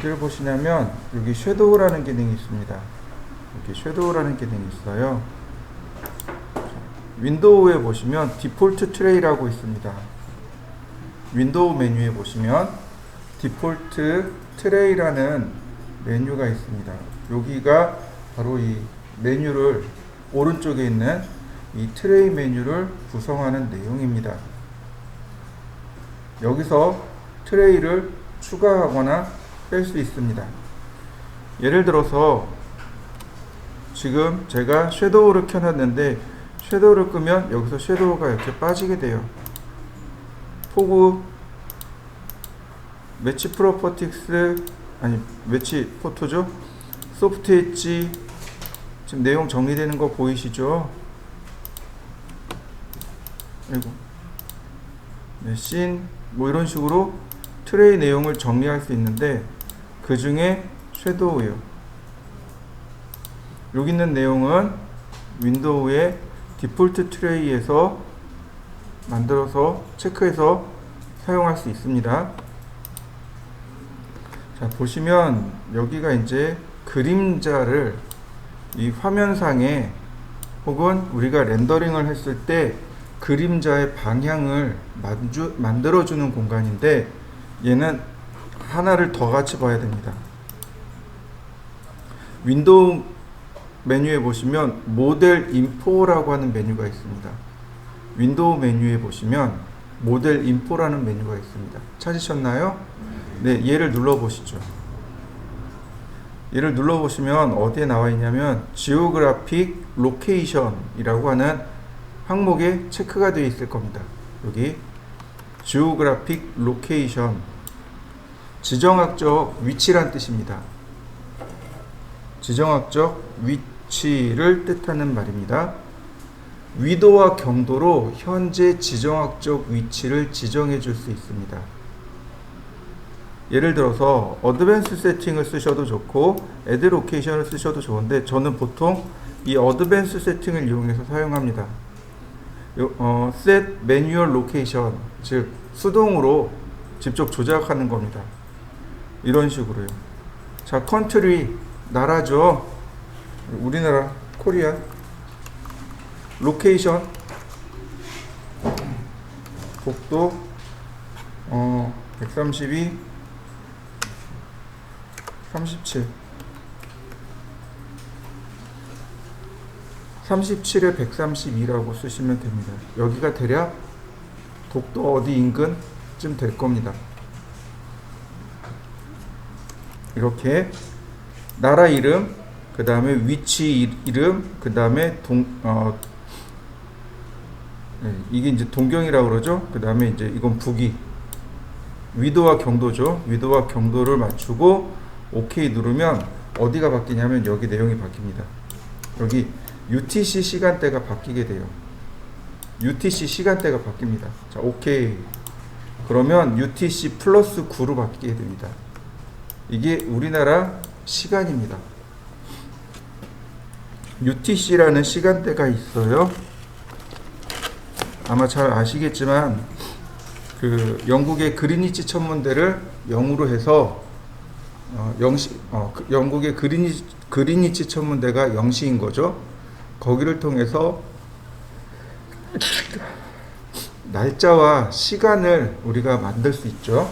어디를 보시냐면 여기 섀도우라는 기능이 있습니다. 이렇게 섀도우라는 기능이 있어요. 윈도우에 보시면 디폴트 트레이라고 있습니다. 윈도우 메뉴에 보시면 디폴트 트레이라는 메뉴가 있습니다. 여기가 바로 이 메뉴를 오른쪽에 있는 이 트레이 메뉴를 구성하는 내용입니다. 여기서 트레이를 추가하거나 뺄 수 있습니다. 예를 들어서 지금 제가 섀도우를 켜놨는데 섀도우를 끄면 여기서 섀도우가 이렇게 빠지게 돼요. 포구 매치 프로퍼틱스 아니 매치 포토죠. 소프트 엣지 지금 내용 정리되는 거 보이시죠? 그리고 네, 씬 뭐 이런 식으로 트레이 내용을 정리할 수 있는데 그 중에 섀도우예요. 여기 있는 내용은 윈도우의 디폴트 트레이에서 만들어서 체크해서 사용할 수 있습니다. 자, 보시면 여기가 이제 그림자를 이 화면상에 혹은 우리가 렌더링을 했을 때 그림자의 방향을 만들어주는 공간인데 얘는 하나를 더 같이 봐야 됩니다. 윈도우 메뉴에 보시면 모델 인포라고 하는 메뉴가 있습니다. 윈도우 메뉴에 보시면 모델 인포라는 메뉴가 있습니다. 찾으셨나요? 네, 얘를 눌러보시죠. 얘를 눌러보시면 어디에 나와 있냐면 지오그래픽 로케이션이라고 하는 항목에 체크가 되어 있을 겁니다. 여기 지오그래픽 로케이션 지정학적 위치란 뜻입니다. 지정학적 위치를 뜻하는 말입니다. 위도와 경도로 현재 지정학적 위치를 지정해 줄 수 있습니다. 예를 들어서 어드밴스 세팅을 쓰셔도 좋고 애드 로케이션을 쓰셔도 좋은데 저는 보통 이 어드밴스 세팅을 이용해서 사용합니다. set manual location, 즉 수동으로 직접 조작하는 겁니다. 이런 식으로요. 자, 컨트리 나라죠. 우리나라 코리아. 로케이션 복도 132 37 37에 132라고 쓰시면 됩니다. 여기가 대략 독도 어디 인근쯤 될 겁니다. 이렇게 나라 이름, 그 다음에 위치 이름, 그 다음에 이게 이제 동경이라고 그러죠. 그 다음에 이제 이건 북위, 위도와 경도죠. 위도와 경도를 맞추고 OK 누르면 어디가 바뀌냐면 여기 내용이 바뀝니다. 여기 UTC 시간대가 바뀌게 돼요. UTC 시간대가 바뀝니다. 자, OK. 그러면 UTC 플러스 9로 바뀌게 됩니다. 이게 우리나라 시간입니다. UTC라는 시간대가 있어요. 아마 잘 아시겠지만 그 영국의 그리니치 천문대를 0으로 해서 영국의 그리니치 천문대가 0시인 거죠. 거기를 통해서 날짜와 시간을 우리가 만들 수 있죠.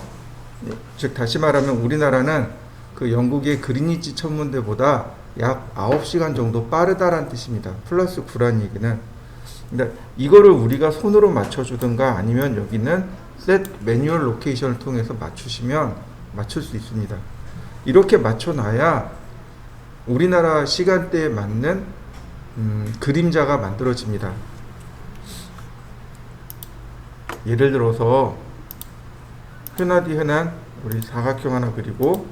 즉 다시 말하면 우리나라는 그 영국의 그리니치 천문대보다 약 9시간 정도 빠르다란 뜻입니다. 플러스 9란 얘기는. 근데 이거를 우리가 손으로 맞춰주든가 아니면 여기는 set manual location을 통해서 맞추시면 맞출 수 있습니다. 이렇게 맞춰놔야 우리나라 시간대에 맞는 그림자가 만들어집니다. 예를 들어서 흔하디 흔한 우리 사각형 하나 그리고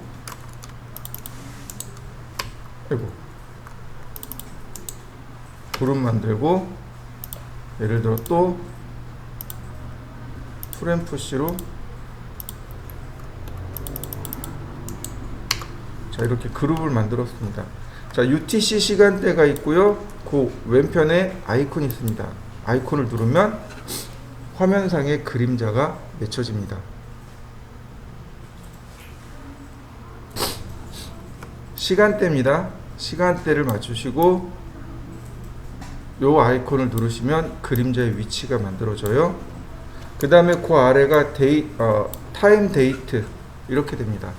구름 만들고 예를 들어 또 프렘푸시로 자 이렇게 그룹을 만들었습니다. 자 UTC 시간대가 있고요. 그 왼편에 아이콘이 있습니다. 아이콘을 누르면 화면상에 그림자가 맺혀집니다. 시간대입니다. 시간대를 맞추시고 요 아이콘을 누르시면 그림자의 위치가 만들어져요. 그 다음에 그 아래가 타임 데이트 이렇게 됩니다.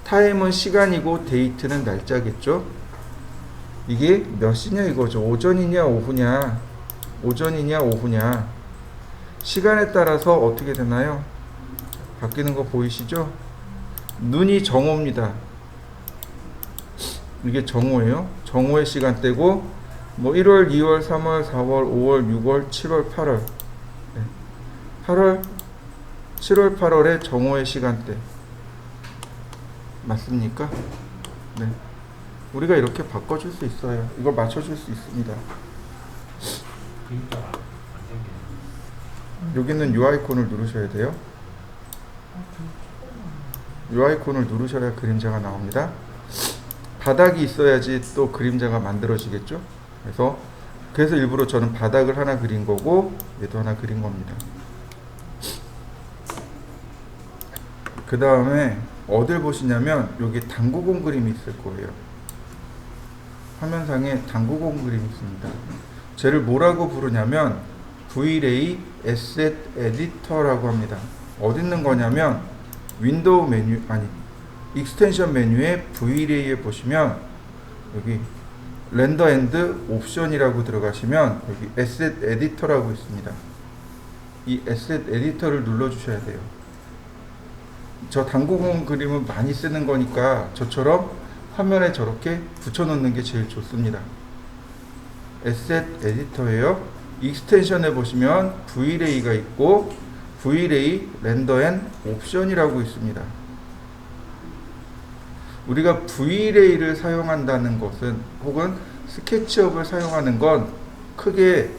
타임은 시간이고 데이트는 날짜겠죠. 이게 몇 시냐 이거죠. 오전이냐 오후냐, 오전이냐 오후냐. 시간에 따라서 어떻게 되나요? 바뀌는 거 보이시죠? 눈이 정오입니다. 이게 정오예요. 정오의 시간대고 뭐 1월, 2월, 3월, 4월, 5월, 6월, 7월, 8월 8월, 7월, 8월의 정오의 시간대 맞습니까? 네. 우리가 이렇게 바꿔줄 수 있어요. 이걸 맞춰줄 수 있습니다. 여기는 이 아이콘을 누르셔야 돼요. 이 아이콘을 누르셔야 그림자가 나옵니다. 바닥이 있어야지 또 그림자가 만들어지겠죠. 그래서 일부러 저는 바닥을 하나 그린 거고 얘도 하나 그린 겁니다. 그 다음에 어딜 보시냐면 여기 당구공 그림이 있을 거예요. 화면상에 당구공 그림이 있습니다. 쟤를 뭐라고 부르냐면 V-Ray Asset Editor라고 합니다. 어디 있는 거냐면 윈도우 메뉴 익스텐션 메뉴에 V-Ray에 보시면 여기 렌더 앤드 옵션이라고 들어가시면 여기 에셋 에디터라고 있습니다. 이 에셋 에디터를 눌러 주셔야 돼요. 저 당구공 그림은 많이 쓰는 거니까 저처럼 화면에 저렇게 붙여 놓는 게 제일 좋습니다. 에셋 에디터예요. 익스텐션에 보시면 V-Ray가 있고 V-Ray 렌더 앤 옵션이라고 있습니다. 우리가 V-Ray를 사용한다는 것은 혹은 스케치업을 사용하는 건 크게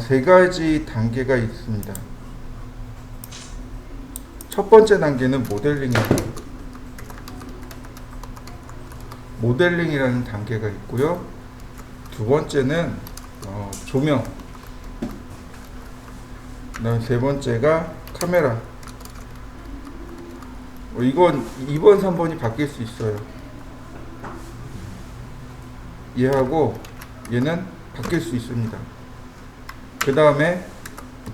세 가지 단계가 있습니다. 첫 번째 단계는 모델링이라는 단계가 있고요. 두 번째는 조명, 그다음 세 번째가 카메라. 이건 2번, 3번이 바뀔 수 있어요. 얘하고 얘는 바뀔 수 있습니다. 그 다음에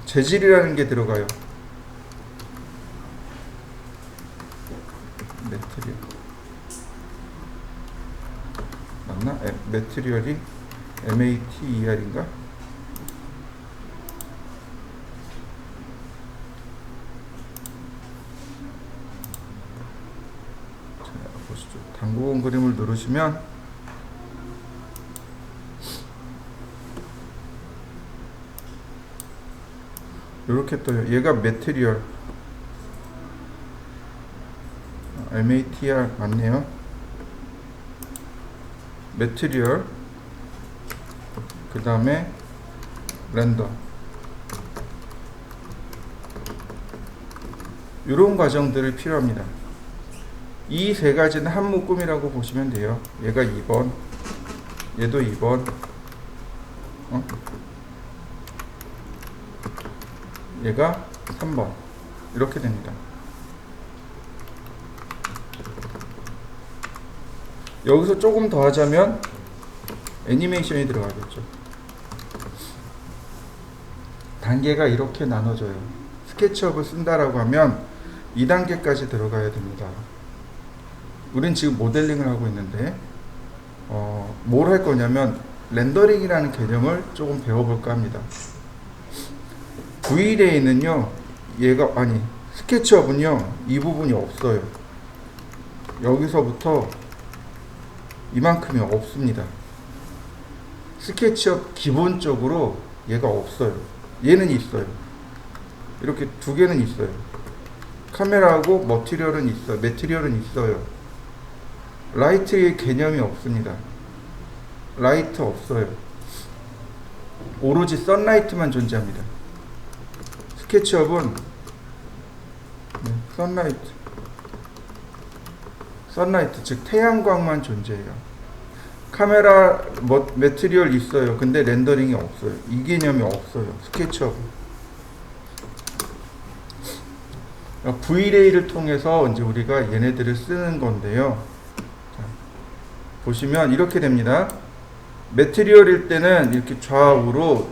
재질이라는 게 들어가요. 매트리얼 맞나? 매트리얼이 MATER인가? 보시죠. 당구공 그림을 누르시면 이렇게 떠요. 얘가 매트리얼 MATR 맞네요. 매트리얼 그 다음에 렌더 이런 과정들이 필요합니다. 이 세 가지는 한 묶음이라고 보시면 돼요. 얘가 2번, 얘도 2번, 얘가 3번 이렇게 됩니다. 여기서 조금 더 하자면 애니메이션이 들어가겠죠. 단계가 이렇게 나눠져요. 스케치업을 쓴다라고 하면 2단계까지 들어가야 됩니다. 우린 지금 모델링을 하고 있는데 뭘 할 거냐면 렌더링이라는 개념을 조금 배워볼까 합니다. V-Ray는요, 스케치업은요, 이 부분이 없어요. 여기서부터 이만큼이 없습니다. 스케치업 기본적으로 얘가 없어요. 얘는 있어요. 이렇게 두 개는 있어요. 카메라하고 매트리얼은 있어요. 라이트의 개념이 없습니다. 라이트 없어요. 오로지 선라이트만 존재합니다. 스케치업은 선라이트 즉 태양광만 존재해요. 카메라 매트리얼 있어요. 근데 렌더링이 없어요. 이 개념이 없어요. 스케치업은. V-Ray를 통해서 이제 우리가 얘네들을 쓰는 건데요. 자, 보시면 이렇게 됩니다. 매트리얼일 때는 이렇게 좌우로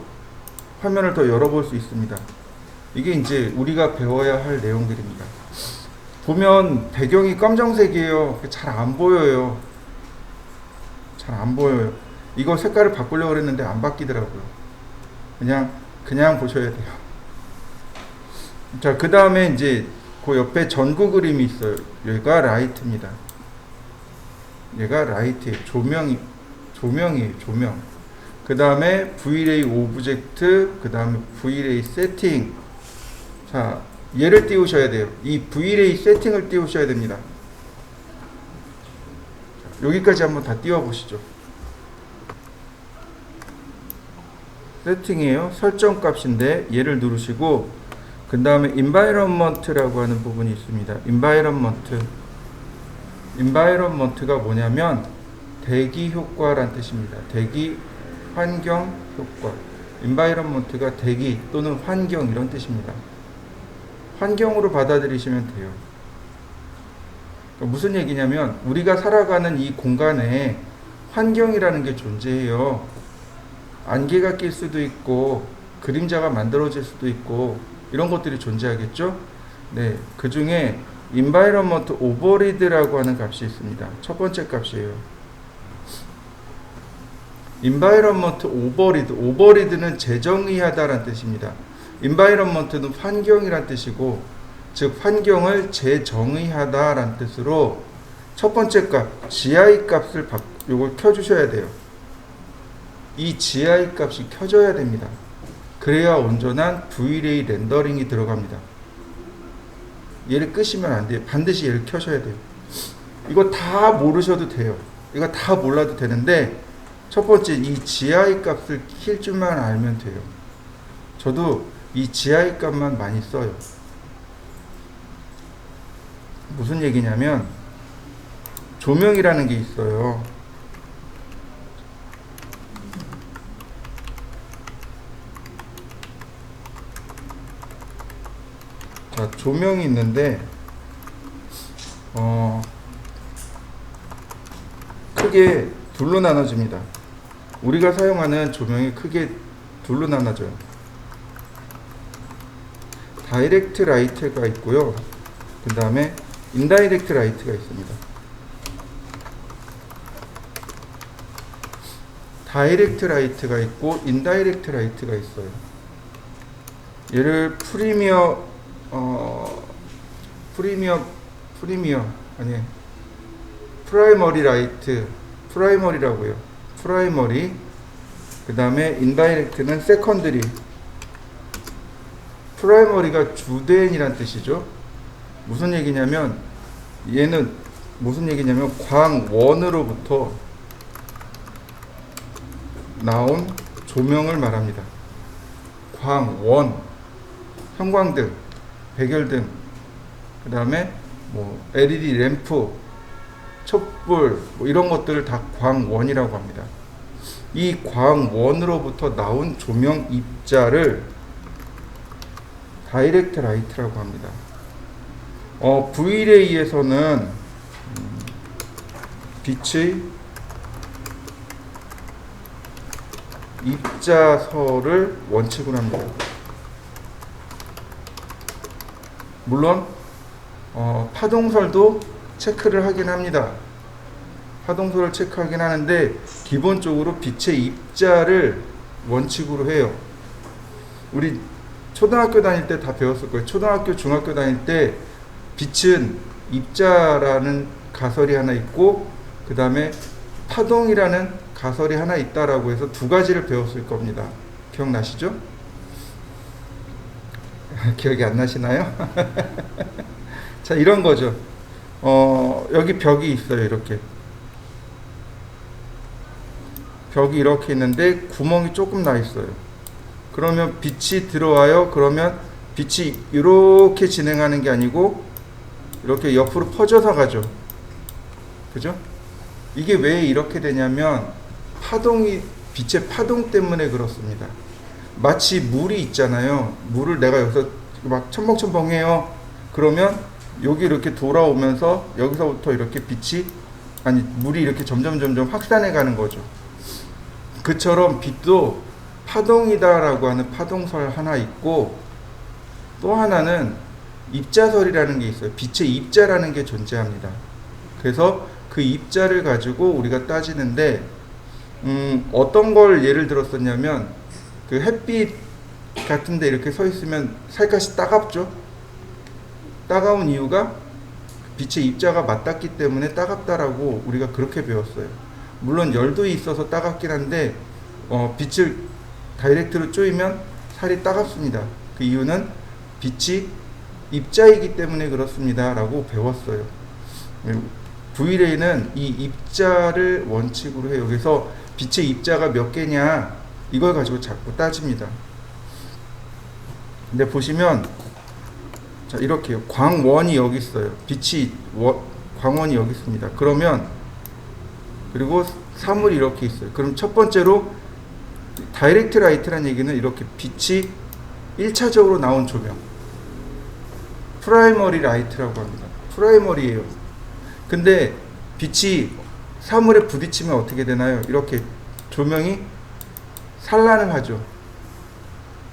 화면을 더 열어볼 수 있습니다. 이게 이제 우리가 배워야 할 내용들입니다. 보면 배경이 검정색이에요. 잘 안 보여요. 잘 안 보여요. 이거 색깔을 바꾸려고 그랬는데 안 바뀌더라고요. 그냥 보셔야 돼요. 자, 그 다음에 이제 그 옆에 전구 그림이 있어요. 얘가 라이트입니다. 얘가 라이트예요. 조명이에요. 조명. 그 다음에 V-Ray 오브젝트, 그 다음에 V-Ray 세팅. 자, 얘를 띄우셔야 돼요. 이 V-Ray 세팅을 띄우셔야 됩니다. 여기까지 한번 다 띄워보시죠. 세팅이에요. 설정 값인데 얘를 누르시고 그 다음에 environment라고 하는 부분이 있습니다. environment가 뭐냐면 대기 효과란 뜻입니다. 대기 환경 효과. environment가 대기 또는 환경 이런 뜻입니다. 환경으로 받아들이시면 돼요. 그러니까 무슨 얘기냐면 우리가 살아가는 이 공간에 환경이라는 게 존재해요. 안개가 낄 수도 있고 그림자가 만들어질 수도 있고 이런 것들이 존재하겠죠. 네, 그 중에 environment override라고 하는 값이 있습니다. 첫 번째 값이에요. environment override는 재정의하다라는 뜻입니다. environment는 환경이란 뜻이고, 즉 환경을 재정의하다라는 뜻으로 첫 번째 값 GI 값을 요걸 켜주셔야 돼요. 이 GI 값이 켜져야 됩니다. 그래야 온전한 V-Ray 렌더링이 들어갑니다. 얘를 끄시면 안 돼요. 반드시 얘를 켜셔야 돼요. 이거 다 모르셔도 돼요. 이거 다 몰라도 되는데 첫 번째 이 GI 값을 킬 줄만 알면 돼요. 저도 이 GI 값만 많이 써요. 무슨 얘기냐면 조명이라는 게 있어요. 자, 조명이 있는데 크게 둘로 나눠집니다. 우리가 사용하는 조명이 크게 둘로 나눠져요. 다이렉트 라이트가 있고요. 그 다음에 인다이렉트 라이트가 있습니다. 다이렉트 라이트가 있고 인다이렉트 라이트가 있어요. 얘를 프라이머리 라이트, 프라이머리라고 해요. 프라이머리. 그 다음에 인다이렉트는 세컨드리. 프라이머리가 주된이란 뜻이죠. 무슨 얘기냐면 얘는 무슨 얘기냐면 광원으로부터 나온 조명을 말합니다. 광원, 형광등, 백열등, 그 다음에 뭐 LED 램프, 촛불 뭐 이런 것들을 다 광원이라고 합니다. 이 광원으로부터 나온 조명 입자를 다이렉트 라이트라고 합니다. V-Ray에서는 빛의 입자설을 원칙으로 합니다. 물론 파동설도 체크를 하긴 합니다. 파동설을 체크하긴 하는데 기본적으로 빛의 입자를 원칙으로 해요. 우리 초등학교 다닐 때 다 배웠을 거예요. 초등학교, 중학교 다닐 때 빛은 입자라는 가설이 하나 있고 그 다음에 파동이라는 가설이 하나 있다라고 해서 두 가지를 배웠을 겁니다. 기억나시죠? 기억이 안 나시나요? 자, 이런 거죠. 여기 벽이 있어요. 이렇게 벽이 이렇게 있는데 구멍이 조금 나 있어요. 그러면 빛이 들어와요. 그러면 빛이 이렇게 진행하는 게 아니고 이렇게 옆으로 퍼져서 가죠. 그죠? 이게 왜 이렇게 되냐면 빛의 파동 때문에 그렇습니다. 마치 물이 있잖아요. 물을 내가 여기서 막 첨벙첨벙해요. 그러면 여기 이렇게 돌아오면서 여기서부터 이렇게 빛이 아니 물이 이렇게 점점 확산해 가는 거죠. 그처럼 빛도 파동이다라고 하는 파동설 하나 있고, 또 하나는 입자설이라는 게 있어요. 빛의 입자라는 게 존재합니다. 그래서 그 입자를 가지고 우리가 따지는데, 어떤 걸 예를 들었었냐면, 그 햇빛 같은데 이렇게 서 있으면 살갗이 따갑죠. 따가운 이유가 빛의 입자가 맞닿기 때문에 따갑다라고 우리가 그렇게 배웠어요. 물론 열도 있어서 따갑긴 한데, 빛을 다이렉트로 쪼이면 살이 따갑습니다. 그 이유는 빛이 입자이기 때문에 그렇습니다 라고 배웠어요. V레이는 이 입자를 원칙으로 해요. 그래서 빛의 입자가 몇 개냐 이걸 가지고 자꾸 따집니다. 근데 보시면 자 이렇게요. 광원이 여기 있어요. 광원이 여기 있습니다. 그러면 그리고 사물이 이렇게 있어요. 그럼 첫 번째로 다이렉트 라이트라는 얘기는 이렇게 빛이 1차적으로 나온 조명, 프라이머리 라이트라고 합니다. 프라이머리예요. 근데 빛이 사물에 부딪히면 어떻게 되나요? 이렇게 조명이 산란을 하죠.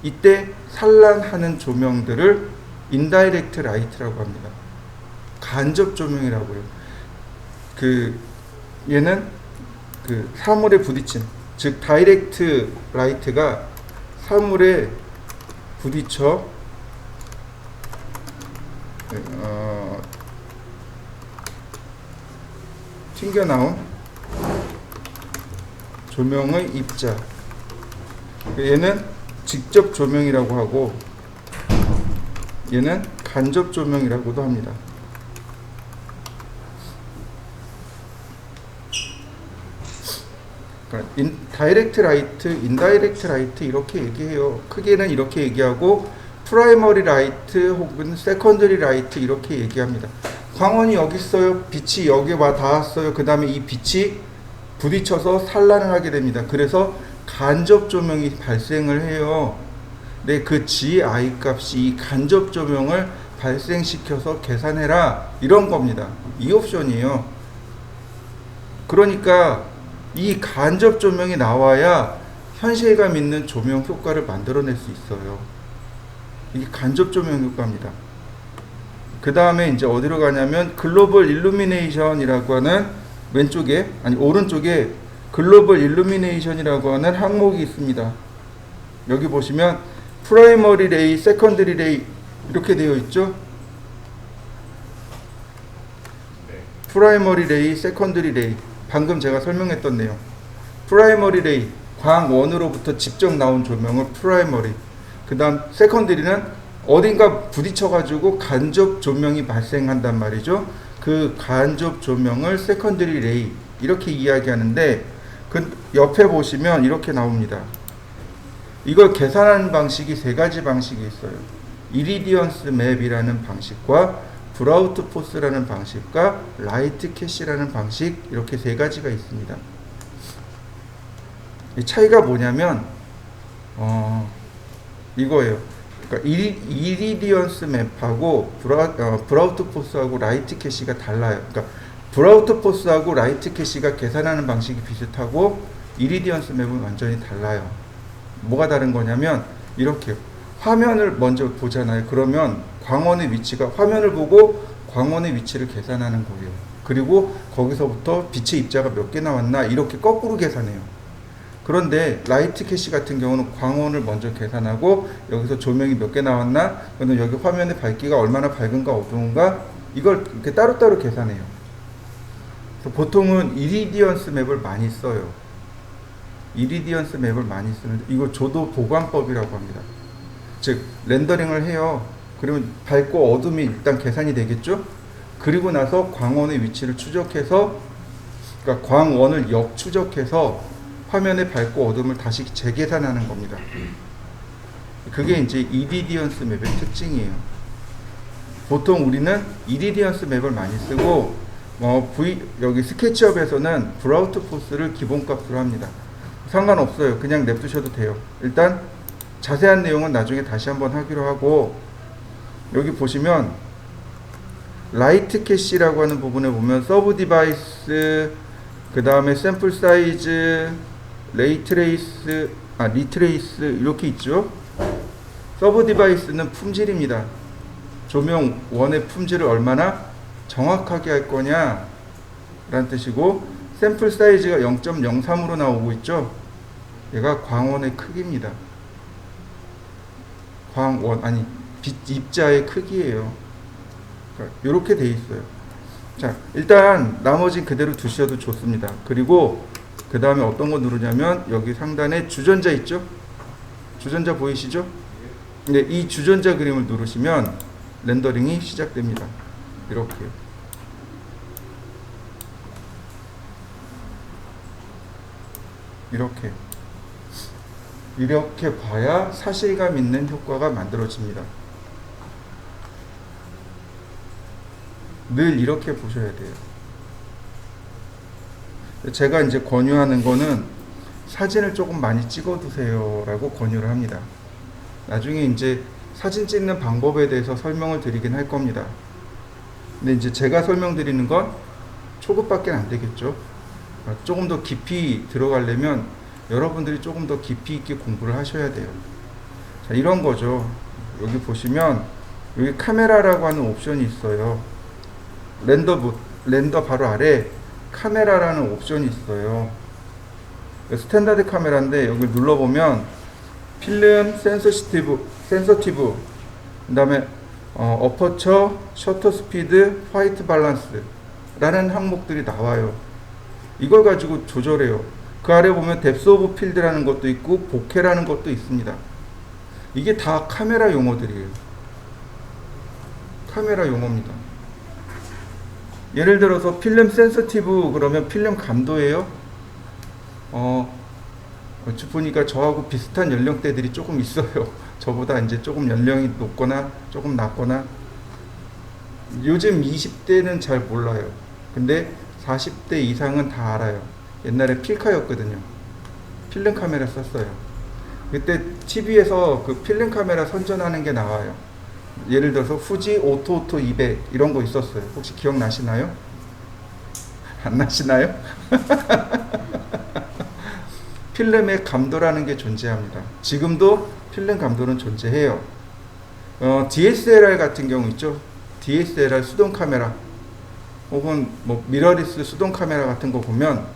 이때 산란하는 조명들을 인다이렉트 라이트라고 합니다. 간접 조명이라고요. 얘는 사물에 부딪힌, 즉 다이렉트 라이트가 사물에 부딪혀 튕겨나온 조명의 입자, 얘는 직접 조명이라고 하고 얘는 간접 조명이라고도 합니다. 다이렉트 라이트, 인다이렉트 라이트 이렇게 얘기해요. 크게는 이렇게 얘기하고 프라이머리 라이트 혹은 세컨더리 라이트 이렇게 얘기합니다. 광원이 여기 있어요. 빛이 여기 와 닿았어요. 그 다음에 이 빛이 부딪혀서 산란을 하게 됩니다. 그래서 간접 조명이 발생을 해요. 네, 그 GI 값이 이 간접 조명을 발생시켜서 계산해라 이런 겁니다. 이 옵션이에요. 그러니까 이 간접 조명이 나와야 현실감 있는 조명 효과를 만들어낼 수 있어요. 이게 간접 조명 효과입니다. 그 다음에 이제 어디로 가냐면 글로벌 일루미네이션이라고 하는 오른쪽에 글로벌 일루미네이션이라고 하는 항목이 있습니다. 여기 보시면 프라이머리 레이, 세컨더리 레이 이렇게 되어 있죠. 프라이머리 레이, 세컨더리 레이, 방금 제가 설명했던 내용. 프라이머리 레이, 광원으로부터 직접 나온 조명을 프라이머리, 그 다음 세컨더리는 어딘가 부딪혀가지고 간접 조명이 발생한단 말이죠. 그 간접 조명을 세컨더리 레이 이렇게 이야기하는데, 그 옆에 보시면 이렇게 나옵니다. 이걸 계산하는 방식이 세 가지 방식이 있어요. 이리디언스 맵이라는 방식과 브라우트 포스라는 방식과 라이트 캐시라는 방식, 이렇게 세 가지가 있습니다. 이 차이가 뭐냐면 이거예요. 그러니까 이리디언스 맵하고 브라우트 포스하고 라이트 캐시가 달라요. 그러니까 브라우트 포스하고 라이트 캐시가 계산하는 방식이 비슷하고 이리디언스 맵은 완전히 달라요. 뭐가 다른 거냐면 이렇게 화면을 먼저 보잖아요. 그러면 광원의 위치가, 화면을 보고 광원의 위치를 계산하는 거예요. 그리고 거기서부터 빛의 입자가 몇 개 나왔나 이렇게 거꾸로 계산해요. 그런데 라이트 캐시 같은 경우는 광원을 먼저 계산하고 여기서 조명이 몇 개 나왔나, 그다음에 여기 화면의 밝기가 얼마나 밝은가 어두운가 이걸 이렇게 따로따로 계산해요. 그래서 보통은 이리디언스 맵을 많이 써요. 이리디언스 맵을 많이 쓰는데 이거 조도 보관법이라고 합니다. 즉 렌더링을 해요. 그러면 밝고 어둠이 일단 계산이 되겠죠. 그리고 나서 광원의 위치를 추적해서, 그러니까 광원을 역추적해서 화면의 밝고 어둠을 다시 재계산하는 겁니다. 그게 이제 이리디언스 맵의 특징이에요. 보통 우리는 이리디언스 맵을 많이 쓰고 여기 스케치업에서는 브라우트 포스를 기본값으로 합니다. 상관없어요. 그냥 냅두셔도 돼요. 일단 자세한 내용은 나중에 다시 한번 하기로 하고, 여기 보시면 라이트 캐시라고 하는 부분에 보면 서브 디바이스, 그 다음에 샘플 사이즈, 레이트레이스, 리트레이스 이렇게 있죠. 서브 디바이스는 품질입니다. 조명 원의 품질을 얼마나 정확하게 할 거냐 라는 뜻이고, 샘플 사이즈가 0.03으로 나오고 있죠. 얘가 광원의 크기입니다. 빛 입자의 크기예요. 이렇게 돼 있어요. 자, 일단 나머지 그대로 두셔도 좋습니다. 그리고 그 다음에 어떤 거 누르냐면 여기 상단에 주전자 있죠? 주전자 보이시죠? 네, 이 주전자 그림을 누르시면 렌더링이 시작됩니다. 이렇게 봐야 사실감 있는 효과가 만들어집니다. 늘 이렇게 보셔야 돼요. 제가 이제 권유하는 거는 사진을 조금 많이 찍어 두세요 라고 권유를 합니다. 나중에 이제 사진 찍는 방법에 대해서 설명을 드리긴 할 겁니다. 근데 이제 제가 설명드리는 건 초급밖에 안 되겠죠. 조금 더 깊이 들어가려면 여러분들이 조금 더 깊이 있게 공부를 하셔야 돼요. 자, 이런 거죠. 여기 보시면 여기 카메라라고 하는 옵션이 있어요. 렌더 바로 아래 카메라라는 옵션이 있어요. 스탠다드 카메라인데 여기 눌러보면 필름 센서티브, 그 다음에 어퍼처, 셔터 스피드, 화이트 밸런스 라는 항목들이 나와요. 이걸 가지고 조절해요. 그 아래 보면 뎁스 오브 필드라는 것도 있고 보케라는 것도 있습니다. 이게 다 카메라 용어들이에요. 카메라 용어입니다. 예를 들어서 필름 센서티브 그러면 필름 감도예요. 어찌 보니까 저하고 비슷한 연령대들이 조금 있어요. 저보다 이제 조금 연령이 높거나 조금 낮거나. 요즘 20대는 잘 몰라요. 근데 40대 이상은 다 알아요. 옛날에 필카였거든요. 필름 카메라 썼어요. 그때 TV에서 그 필름 카메라 선전하는 게 나와요. 예를 들어서 후지 오토 200 이런 거 있었어요. 혹시 기억나시나요? 안 나시나요? 필름의 감도라는 게 존재합니다. 지금도 필름 감도는 존재해요. DSLR 같은 경우 있죠. DSLR 수동 카메라 혹은 뭐 미러리스 수동 카메라 같은 거 보면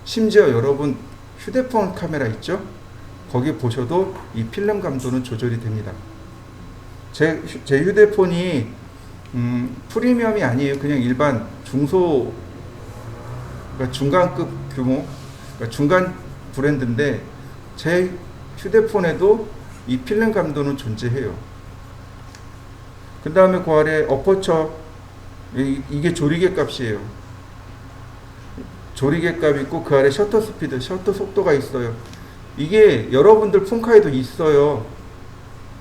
심지어 여러분 휴대폰 카메라 있죠. 거기 보셔도 이 필름 감도는 조절이 됩니다. 제 휴대폰이 프리미엄이 아니에요. 그냥 일반 중소, 그러니까 중간급 규모, 그러니까 중간 브랜드인데 제 휴대폰에도 이 필름 감도는 존재해요. 그 다음에 그 아래 어퍼처, 이게 조리개 값이에요. 조리개 값 있고 그 아래 셔터 스피드, 셔터 속도가 있어요. 이게 여러분들 폰카에도 있어요.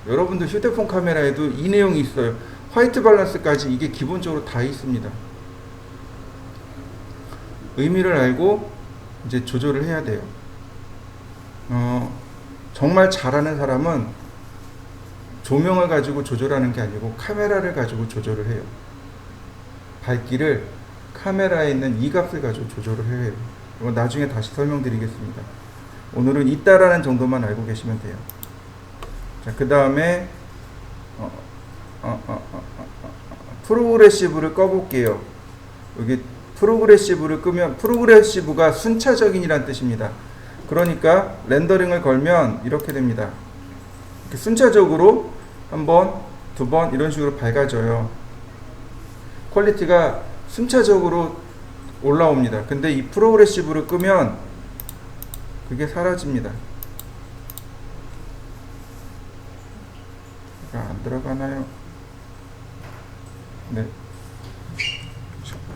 여러분들 휴대폰 카메라에도 이 내용이 있어요. 화이트 밸런스까지 이게 기본적으로 다 있습니다. 의미를 알고 이제 조절을 해야 돼요. 정말 잘하는 사람은 조명을 가지고 조절하는 게 아니고 카메라를 가지고 조절을 해요. 밝기를 카메라에 있는 이 값을 가지고 조절을 해요. 이건 나중에 다시 설명드리겠습니다. 오늘은 있다라는 정도만 알고 계시면 돼요. 자, 그 다음에 프로그레시브를 꺼볼게요. 여기 프로그레시브를 끄면 프로그레시브가 순차적인이란 뜻입니다. 그러니까 렌더링을 걸면 이렇게 됩니다. 이렇게 순차적으로 한 번, 두 번 이런 식으로 밝아져요. 퀄리티가 순차적으로 올라옵니다. 근데 이 프로그레시브를 끄면 그게 사라집니다. 안 들어가나요? 네.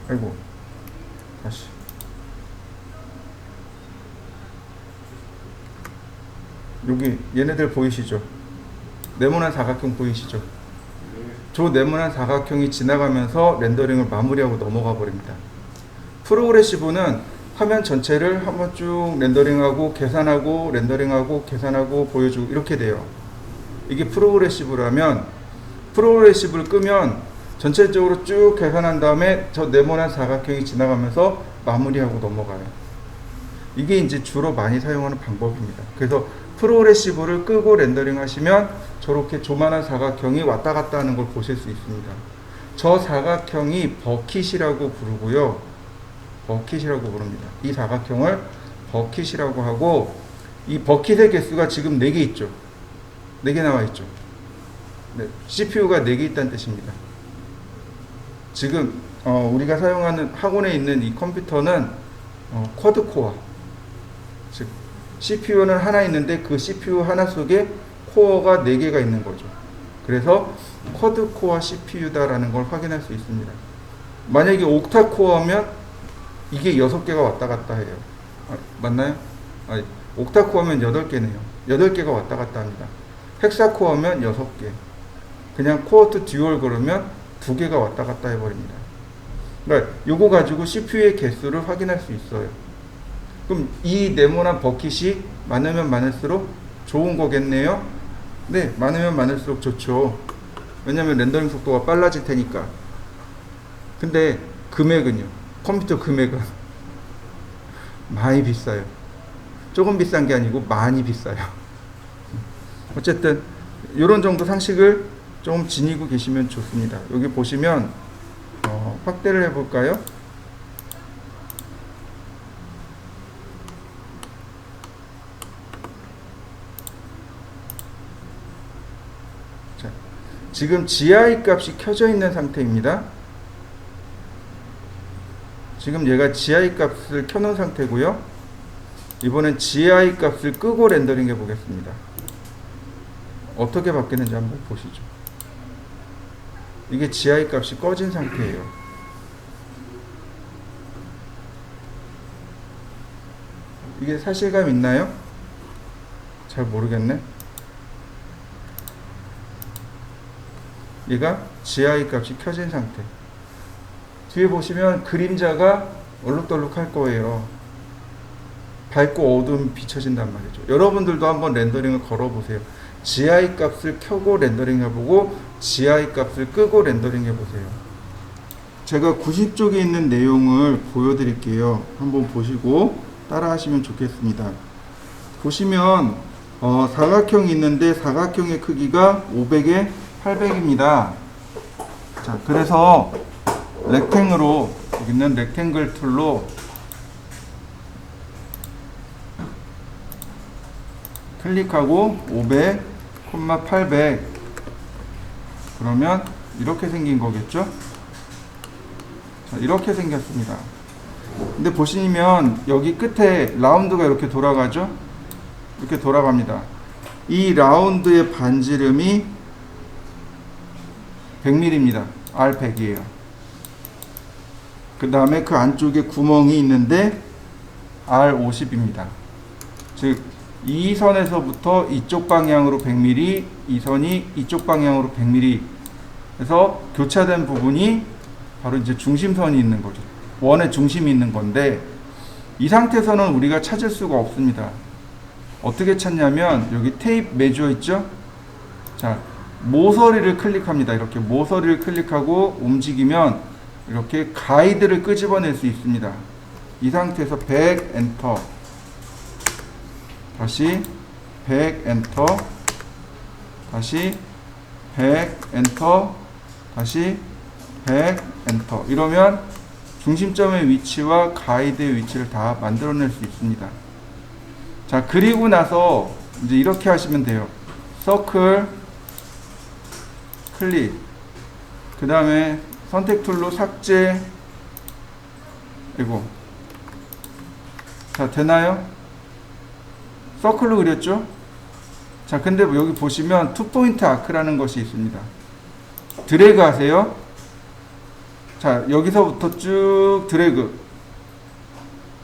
아이고. 다시. 여기 얘네들 보이시죠? 네모난 사각형 보이시죠? 저 네모난 사각형이 지나가면서 렌더링을 마무리하고 넘어가 버립니다. 프로그레시브는 화면 전체를 한번 쭉 렌더링하고 계산하고 렌더링하고 계산하고 보여주고 이렇게 돼요. 이게 프로그레시브라면 프로그레시브를 끄면 전체적으로 쭉 계산한 다음에 저 네모난 사각형이 지나가면서 마무리하고 넘어가요. 이게 이제 주로 많이 사용하는 방법입니다. 그래서 프로그레시브를 끄고 렌더링 하시면 저렇게 조만한 사각형이 왔다 갔다 하는 걸 보실 수 있습니다. 저 사각형이 버킷이라고 부르고요. 버킷이라고 부릅니다. 이 사각형을 버킷이라고 하고, 이 버킷의 개수가 지금 4개 있죠. 4개 나와 있죠. 네, CPU가 4개 있다는 뜻입니다. 지금 우리가 사용하는 학원에 있는 이 컴퓨터는 쿼드코어, 즉 CPU는 하나 있는데 그 CPU 하나 속에 코어가 4개가 있는 거죠. 그래서 쿼드코어 CPU다라는 걸 확인할 수 있습니다. 만약에 옥타코어면 이게 6개가 왔다 갔다 해요. 맞나요? 옥타코어면 8개네요. 8개가 왔다 갔다 합니다. 헥사코어면 6개. 그냥 코어 투 듀얼 그러면 2개가 왔다 갔다 해버립니다. 그러니까 요거 가지고 CPU의 개수를 확인할 수 있어요. 그럼 이 네모난 버킷이 많으면 많을수록 좋은 거겠네요? 네, 많으면 많을수록 좋죠. 왜냐면 렌더링 속도가 빨라질 테니까. 근데 금액은요? 컴퓨터 금액은 많이 비싸요. 조금 비싼 게 아니고 많이 비싸요. 어쨌든 이런 정도 상식을 좀 지니고 계시면 좋습니다. 여기 보시면 확대를 해볼까요? 자, 지금 GI 값이 켜져 있는 상태입니다. 지금 얘가 GI 값을 켜놓은 상태고요. 이번엔 GI 값을 끄고 렌더링 해보겠습니다. 어떻게 바뀌는지 한번 보시죠. 이게 GI 값이 꺼진 상태예요. 이게 사실감 있나요? 잘 모르겠네. 얘가 GI 값이 켜진 상태. 뒤에 보시면 그림자가 얼룩덜룩 할 거예요. 밝고 어두움이 비춰진단 말이죠. 여러분들도 한번 렌더링을 걸어보세요. GI 값을 켜고 렌더링 해보고 GI 값을 끄고 렌더링 해보세요. 제가 90쪽에 있는 내용을 보여드릴게요. 한번 보시고 따라 하시면 좋겠습니다. 보시면 사각형이 있는데 사각형의 크기가 500에 800입니다. 자, 그래서 렉탱으로 여기 있는 렉탱글 툴로 클릭하고 500, 800 그러면 이렇게 생긴 거겠죠? 자, 이렇게 생겼습니다. 근데 보시면 여기 끝에 라운드가 이렇게 돌아가죠? 이렇게 돌아갑니다. 이 라운드의 반지름이 100mm입니다. R100이에요. 그 다음에 그 안쪽에 구멍이 있는데 R50입니다. 즉, 이 선에서부터 이쪽 방향으로 100mm, 이 선이 이쪽 방향으로 100mm 해서 교차된 부분이 바로 이제 중심선이 있는 거죠. 원의 중심이 있는 건데, 이 상태에서는 우리가 찾을 수가 없습니다. 어떻게 찾냐면 여기 테이프 메주어 있죠? 자, 모서리를 클릭합니다. 이렇게 모서리를 클릭하고 움직이면 이렇게 가이드를 끄집어낼 수 있습니다. 이 상태에서 100 엔터, 다시 100 엔터, 다시 100 엔터, 다시 100 엔터. 이러면 중심점의 위치와 가이드의 위치를 다 만들어낼 수 있습니다. 자, 그리고 나서 이제 이렇게 하시면 돼요. 서클 클릭, 그 다음에 선택 툴로 삭제. 이거 자, 되나요? 서클로 그렸죠? 자, 근데 여기 보시면 투포인트 아크라는 것이 있습니다. 드래그 하세요. 자, 여기서부터 쭉 드래그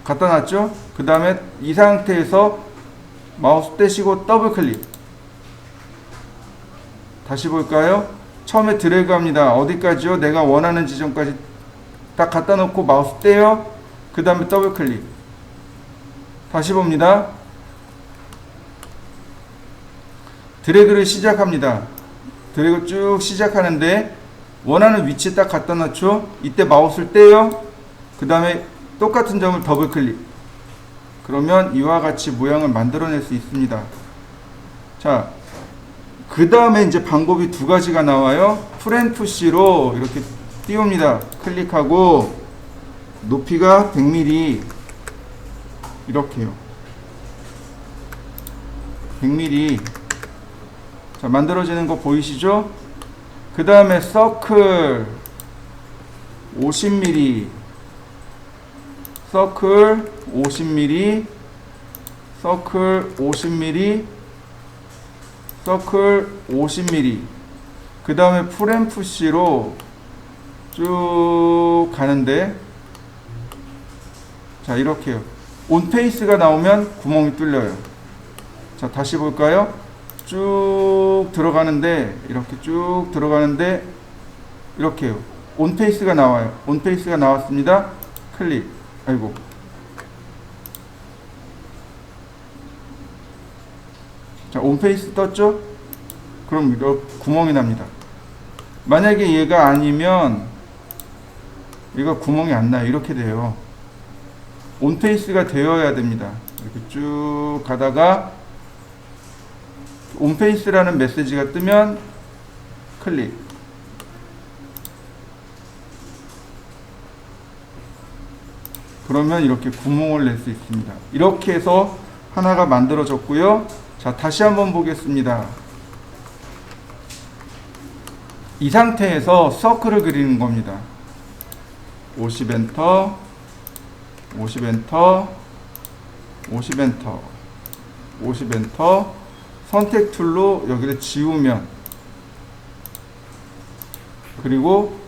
갖다 놨죠? 그 다음에 이 상태에서 마우스 떼시고 더블 클릭. 다시 볼까요? 처음에 드래그 합니다. 어디까지요? 내가 원하는 지점까지 딱 갖다 놓고 마우스 떼요. 그 다음에 더블 클릭. 다시 봅니다. 드래그를 시작합니다. 드래그 쭉 시작하는데 원하는 위치에 딱 갖다 놨죠. 이때 마우스를 떼요. 그 다음에 똑같은 점을 더블 클릭. 그러면 이와 같이 모양을 만들어낼 수 있습니다. 자, 그 다음에 이제 방법이 두 가지가 나와요. 풀앤푸시로 이렇게 띄웁니다. 클릭하고 높이가 100mm 이렇게요. 100mm. 자, 만들어지는 거 보이시죠? 그 다음에 서클 50mm, 서클 50mm, 서클 50mm, 서클 50mm. 그 다음에 풀앤푸시로 쭉 가는데, 자, 이렇게요. 온페이스가 나오면 구멍이 뚫려요. 자, 다시 볼까요? 쭉 들어가는데, 이렇게 쭉 들어가는데, 이렇게요. 온페이스가 나와요. 온페이스가 나왔습니다. 클릭. 아이고. 자, 온페이스 떴죠? 그럼 이렇게 구멍이 납니다. 만약에 얘가 아니면 얘가 구멍이 안 나요. 이렇게 돼요. 온페이스가 되어야 됩니다. 이렇게 쭉 가다가 온페이스라는 메시지가 뜨면 클릭. 그러면 이렇게 구멍을 낼 수 있습니다. 이렇게 해서 하나가 만들어졌고요. 자, 다시 한번 보겠습니다. 이 상태에서 서클을 그리는 겁니다. 50엔터, 50엔터, 50엔터, 50엔터. 선택 툴로 여기를 지우면, 그리고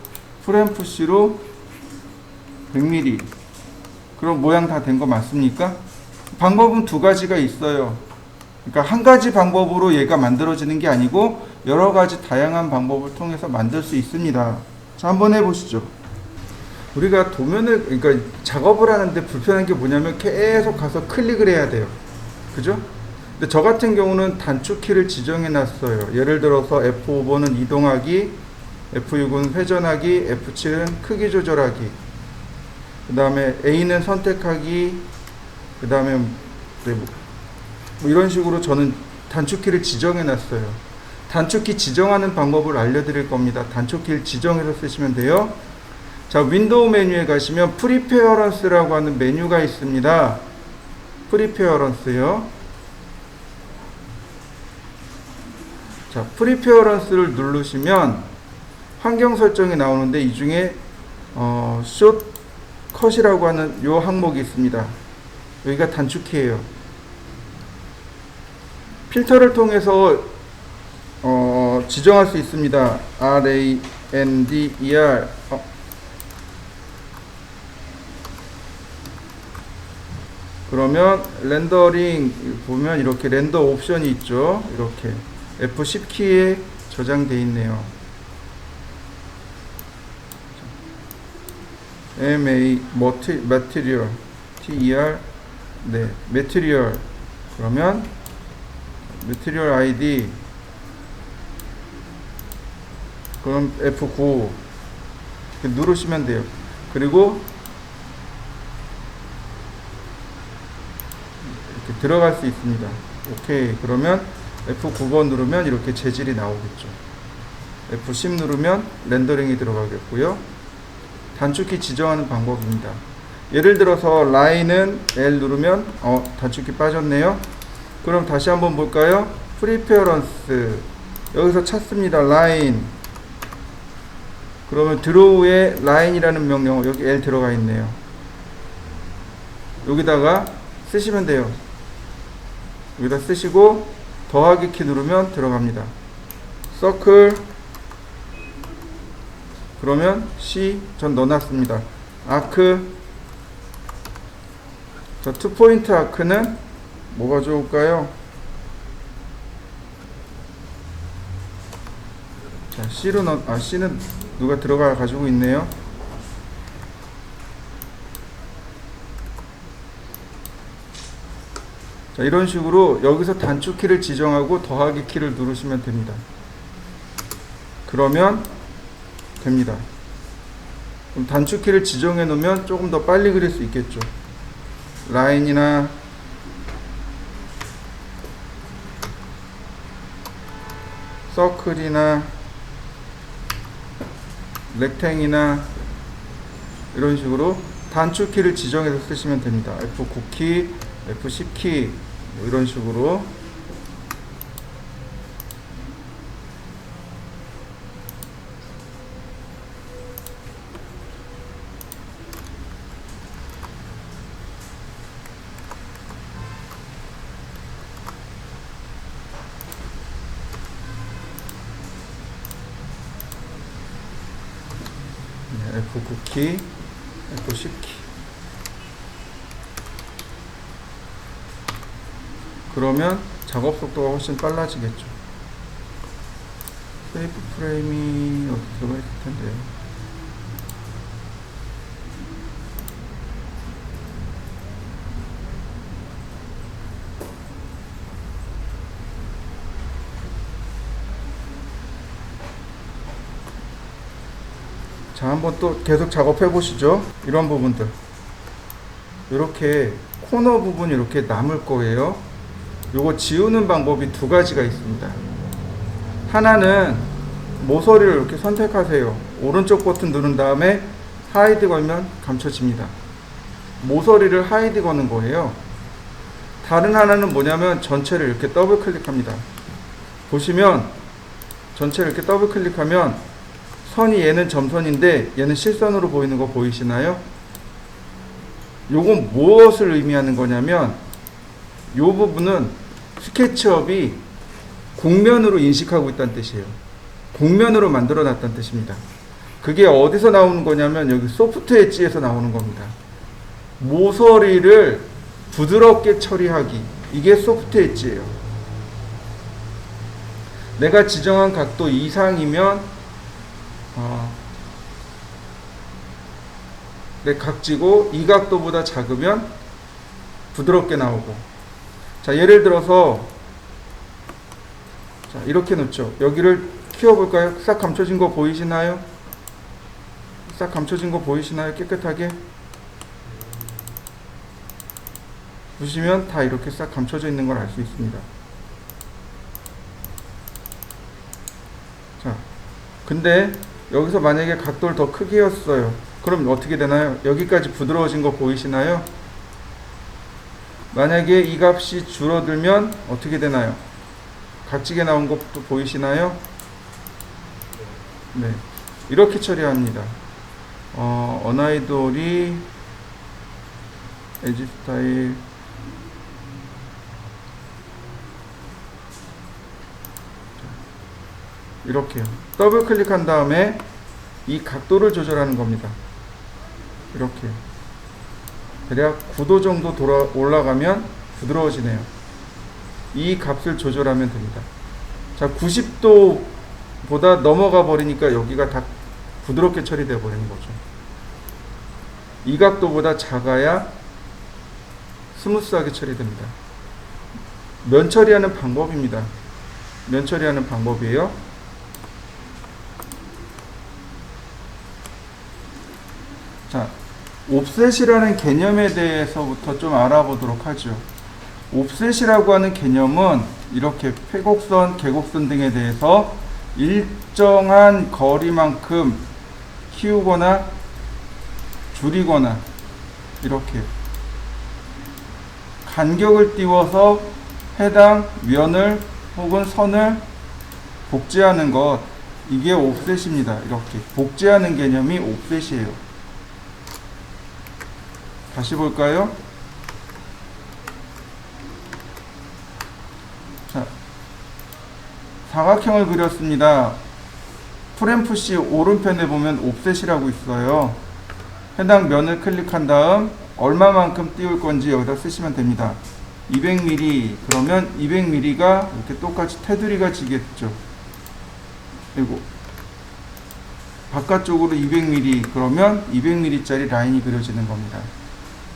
풀앤푸시로 100mm. 그럼 모양 다 된 거 맞습니까? 방법은 두 가지가 있어요. 그러니까 한 가지 방법으로 얘가 만들어지는 게 아니고 여러 가지 다양한 방법을 통해서 만들 수 있습니다. 자, 한번 해보시죠. 우리가 도면을, 그러니까 작업을 하는데 불편한 게 뭐냐면 계속 가서 클릭을 해야 돼요. 그죠? 근데 저 같은 경우는 단축키를 지정해 놨어요. 예를 들어서 F5번은 이동하기, F6은 회전하기, F7은 크기 조절하기, 그 다음에 A는 선택하기, 그 다음에 뭐 이런 식으로 저는 단축키를 지정해 놨어요. 단축키 지정하는 방법을 알려드릴 겁니다. 단축키를 지정해서 쓰시면 돼요. 자, 윈도우 메뉴에 가시면 프리페어런스라고 하는 메뉴가 있습니다. 프리페어런스요. 자, 프리페어런스를 누르시면 환경 설정이 나오는데 이 중에 숏 컷이라고 하는 요 항목이 있습니다. 여기가 단축키예요. 필터를 통해서 지정할 수 있습니다. RANDER. 그러면 렌더링 보면 이렇게 렌더 옵션이 있죠. 이렇게 F10키에 저장되어 있네요. MA material TER. 네, material. 그러면 material ID. 그럼 F9 이렇게 누르시면 돼요. 그리고 이렇게 들어갈 수 있습니다. 오케이. 그러면 F9번 누르면 이렇게 재질이 나오겠죠. F10 누르면 렌더링이 들어가겠고요. 단축키 지정하는 방법입니다. 예를 들어서 라인은 L 누르면 단축키 빠졌네요. 그럼 다시 한번 볼까요? 프리페어런스 여기서 찾습니다. 라인. 그러면 드로우에 라인이라는 명령, 여기 L 들어가 있네요. 여기다가 쓰시면 돼요. 여기다 쓰시고 더하기 키 누르면 들어갑니다. 서클. 그러면 C 전 넣어놨습니다. 아크. 자, 투포인트 아크는 뭐가 좋을까요? 자, C로 C는 누가 들어가 가지고 있네요. 자, 이런 식으로 여기서 단축키를 지정하고 더하기 키를 누르시면 됩니다. 그러면 됩니다. 그럼 단축키를 지정해 놓으면 조금 더 빨리 그릴 수 있겠죠. 라인이나 서클이나 렉탱이나 이런 식으로 단축키를 지정해서 쓰시면 됩니다. F9키, F10키 뭐 이런 식으로. F9키, F10키. 그러면 작업 속도가 훨씬 빨라지겠죠. 세이프 프레임이 어디 들어가 있을 텐데요. 자, 한번 또 계속 작업해 보시죠. 이런 부분들 이렇게 코너 부분 이렇게 남을 거예요. 요거 지우는 방법이 두 가지가 있습니다. 하나는 모서리를 이렇게 선택하세요. 오른쪽 버튼 누른 다음에 하이드 걸면 감춰집니다. 모서리를 하이드 거는 거예요. 다른 하나는 뭐냐면 전체를 이렇게 더블 클릭합니다. 보시면 전체를 이렇게 더블 클릭하면 선이 얘는 점선인데 얘는 실선으로 보이는 거 보이시나요? 요건 무엇을 의미하는 거냐면 요 부분은 스케치업이 곡면으로 인식하고 있다는 뜻이에요. 곡면으로 만들어 놨다는 뜻입니다. 그게 어디서 나오는 거냐면 여기 소프트 엣지에서 나오는 겁니다. 모서리를 부드럽게 처리하기, 이게 소프트 엣지예요. 내가 지정한 각도 이상이면 내 각지고 이 각도보다 작으면 부드럽게 나오고. 자, 예를 들어서 자, 이렇게 놓죠. 여기를 키워볼까요? 싹 감춰진 거 보이시나요? 싹 감춰진 거 보이시나요? 깨끗하게 보시면 다 이렇게 싹 감춰져 있는 걸 알 수 있습니다. 자, 근데 여기서 만약에 각도를 더 크게 했어요. 그럼 어떻게 되나요? 여기까지 부드러워진 거 보이시나요? 만약에 이 값이 줄어들면 어떻게 되나요? 각지게 나온 것도 보이시나요? 네, 이렇게 처리합니다. 언아이돌이 에지 스타일 이렇게요. 더블 클릭한 다음에 이 각도를 조절하는 겁니다. 이렇게 대략 9도 정도 올라가면 부드러워지네요. 이 값을 조절하면 됩니다. 자, 90도보다 넘어가 버리니까 여기가 다 부드럽게 처리되어 버리는 거죠. 이 각도보다 작아야 스무스하게 처리됩니다. 면 처리하는 방법입니다. 면 처리하는 방법이에요. 자, 옵셋이라는 개념에 대해서부터 좀 알아보도록 하죠. 옵셋이라고 하는 개념은 이렇게 폐곡선, 계곡선 등에 대해서 일정한 거리만큼 키우거나 줄이거나 이렇게 간격을 띄워서 해당 면을 혹은 선을 복제하는 것, 이게 옵셋입니다. 이렇게 복제하는 개념이 옵셋이에요. 다시 볼까요? 자, 사각형을 그렸습니다. 프렘푸시 오른편에 보면 옵셋이라고 있어요. 해당 면을 클릭한 다음 얼마만큼 띄울 건지 여기다 쓰시면 됩니다. 200mm 그러면 200mm가 이렇게 똑같이 테두리가 지겠죠. 그리고 바깥쪽으로 200mm 그러면 200mm짜리 라인이 그려지는 겁니다.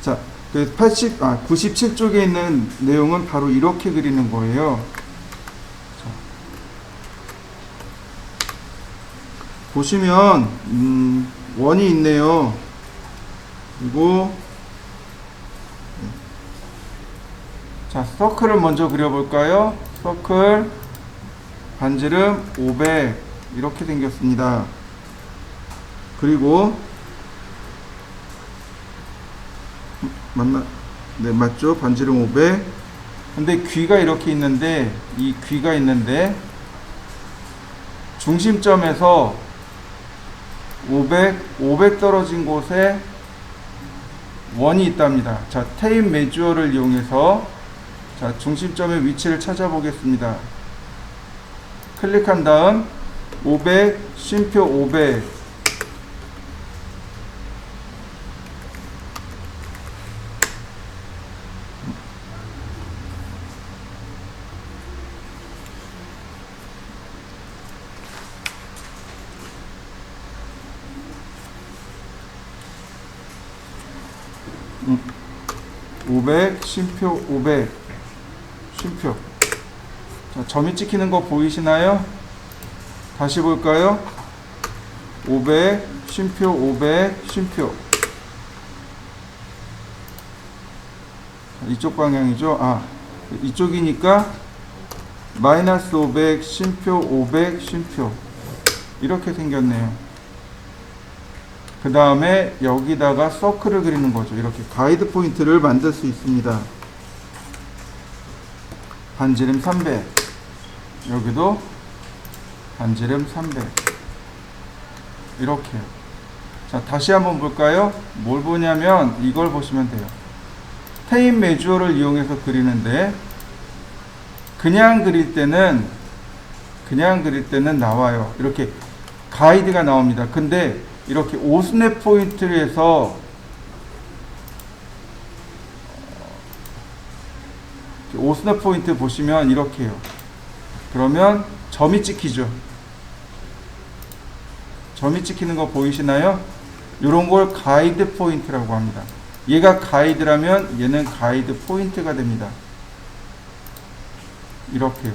자, 그 97쪽에 있는 내용은 바로 이렇게 그리는 거예요. 자, 보시면 원이 있네요. 그리고 자, 서클을 먼저 그려볼까요? 서클 반지름 500 이렇게 생겼습니다. 그리고 맞나? 네, 맞죠? 반지름 500. 근데 귀가 이렇게 있는데, 이 귀가 있는데 중심점에서 500 떨어진 곳에 원이 있답니다. 자, 테이프 메주어를 이용해서 자, 중심점의 위치를 찾아보겠습니다. 클릭한 다음 500, 쉼표 500. 음. 500, 쉼표 500, 쉼표. 자, 점이 찍히는 거 보이시나요? 다시 볼까요? 500, 쉼표 500, 쉼표. 이쪽 방향이죠. 아, 이쪽이니까 마이너스 500, 쉼표 500, 쉼표. 이렇게 생겼네요. 그 다음에 여기다가 서클을 그리는 거죠. 이렇게 가이드 포인트를 만들 수 있습니다. 반지름 300. 여기도 반지름 300. 이렇게. 자, 다시 한번 볼까요? 뭘 보냐면 이걸 보시면 돼요. 테이프 메주어를 이용해서 그리는데 그냥 그릴 때는 나와요. 이렇게 가이드가 나옵니다. 근데 이렇게 오스냅 포인트를 해서 오스냅 포인트 보시면 이렇게 해요. 그러면 점이 찍히죠. 점이 찍히는 거 보이시나요? 이런 걸 가이드 포인트라고 합니다. 얘가 가이드라면 얘는 가이드 포인트가 됩니다. 이렇게.